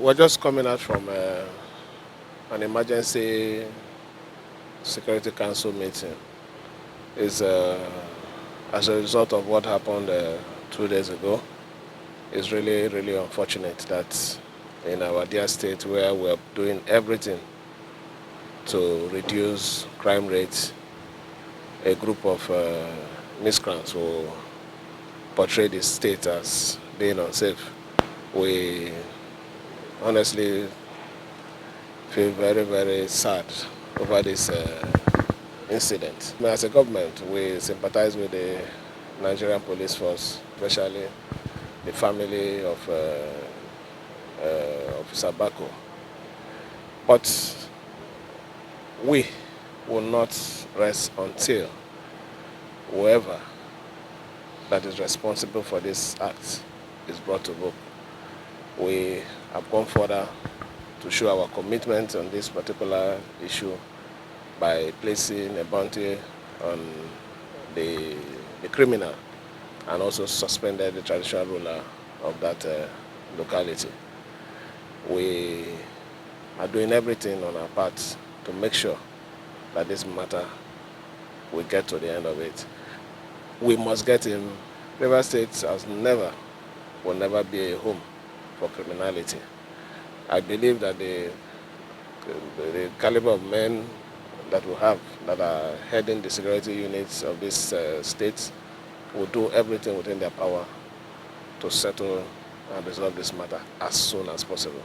We're just coming out from an emergency Security Council meeting. It's as a result of what happened 2 days ago. It's really, really unfortunate that in our dear state, where we're doing everything to reduce crime rates, a group of miscreants will portray the state as being unsafe. We honestly feel very, very sad over this incident. As a government, we sympathize with the Nigerian police force, especially the family of Officer Bako. But we will not rest until whoever that is responsible for this act is brought to book. We have gone further to show our commitment on this particular issue by placing a bounty on the criminal and also suspended the traditional ruler of that locality. We are doing everything on our part to make sure that this matter will get to the end of it. We must get him. Rivers State will never be a home for criminality. I believe that the caliber of men that we have that are heading the security units of this state will do everything within their power to settle and resolve this matter as soon as possible.